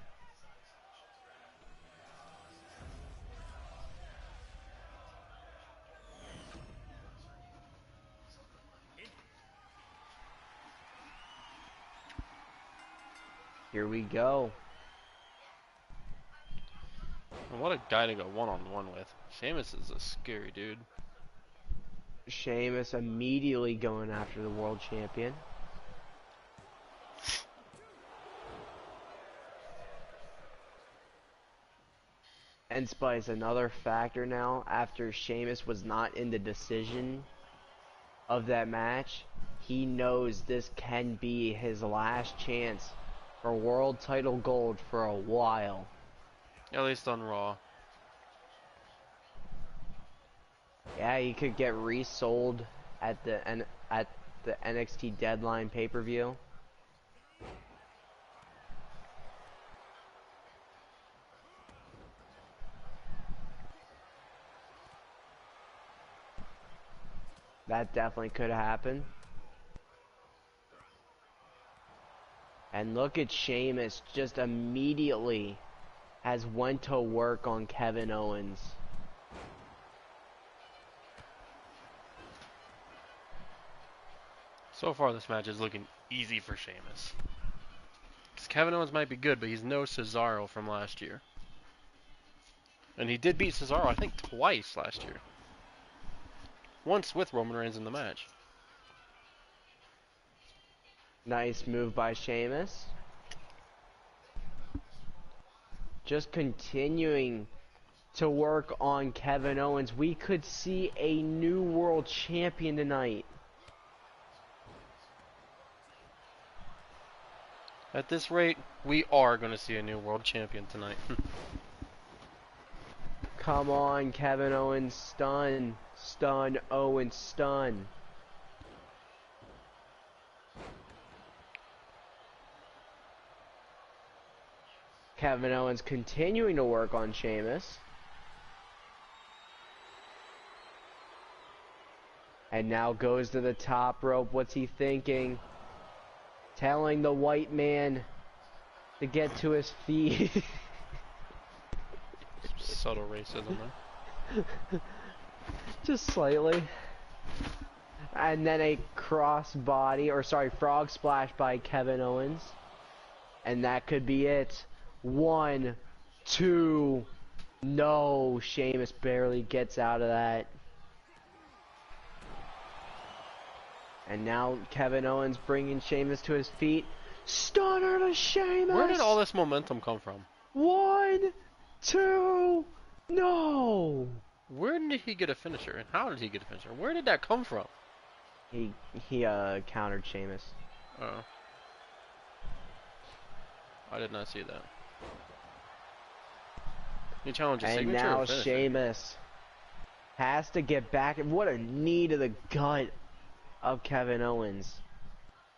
Here we go. And what a guy to go one-on-one with. Sheamus is a scary dude. Sheamus immediately going after the world champion. And Spice, another factor now, after Sheamus was not in the decision of that match, he knows this can be his last chance for world title gold for a while. At least on Raw. Yeah, he could get resold at the NXT Deadline pay-per-view. That definitely could happen. And look at Sheamus just immediately has went to work on Kevin Owens. So far, this match is looking easy for Sheamus. Because Kevin Owens might be good, but he's no Cesaro from last year. And he did beat Cesaro, I think, twice last year. Once with Roman Reigns in the match. Nice move by Sheamus. Just continuing to work on Kevin Owens. We could see a new world champion tonight. At this rate, we are going to see a new world champion tonight. Come on, Kevin Owens, stun. Stun, Owens, stun. Kevin Owens continuing to work on Sheamus. And now goes to the top rope. What's he thinking? Telling the white man to get to his feet. Subtle racism there. Just slightly. And then a frog splash by Kevin Owens. And that could be it. 1, 2, no, Sheamus barely gets out of that. And now Kevin Owens bringing Sheamus to his feet. Stunner to Sheamus! Where did all this momentum come from? 1, 2, no! Where did he get a finisher? And how did he get a finisher? Where did that come from? He countered Sheamus. Oh. I did not see that. He challenged a And signature now or finisher? Sheamus has to get back. What a knee to the gut of Kevin Owens.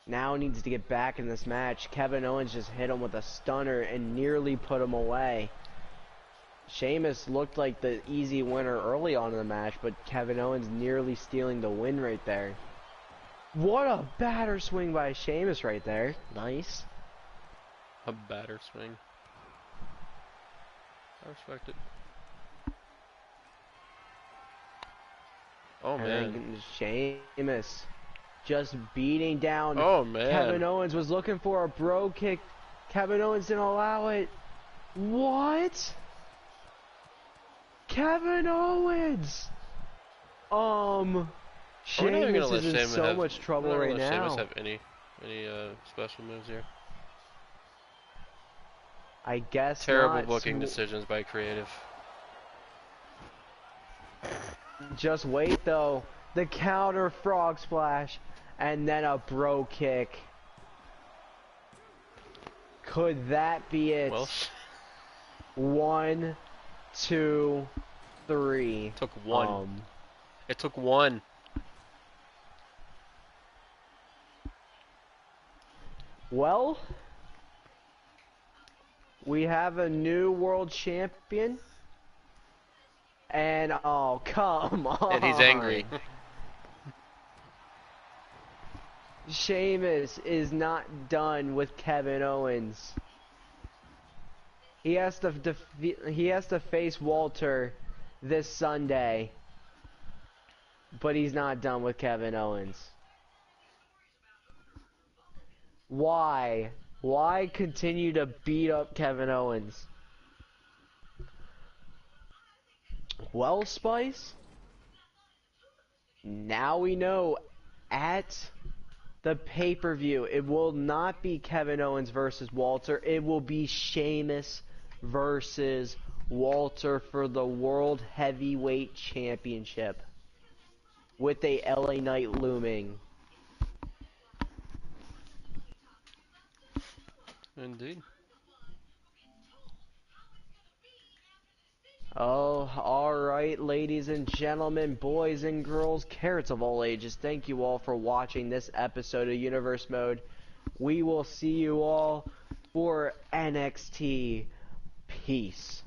Now needs to get back in this match. Kevin Owens just hit him with a stunner and nearly put him away. Sheamus looked like the easy winner early on in the match, but Kevin Owens nearly stealing the win right there. What a batter swing by Sheamus right there. Nice. A batter swing. I respect it. Oh, man. And Sheamus just beating down. Oh, man. Kevin Owens was looking for a bro kick. Kevin Owens didn't allow it. What? Kevin Owens. Sheamus is in so much trouble right now. Sheamus have any special moves here? I guess Terrible not. booking decisions by creative. Just wait though. The counter frog splash and then a bro kick. Could that be it? Well, 1, 2, 3. Took one. It took one. Well, we have a new world champion. And, oh, come on. And he's angry. Sheamus is not done with Kevin Owens. He has to face Walter this Sunday. But he's not done with Kevin Owens. Why? Why continue to beat up Kevin Owens? Well, Spice, now we know at the pay-per-view, it will not be Kevin Owens versus Walter. It will be Sheamus versus Walter for the World Heavyweight Championship with a LA Knight looming. Indeed. Oh, alright, ladies and gentlemen, boys and girls, carrots of all ages, thank you all for watching this episode of Universe Mode. We will see you all for NXT. Peace.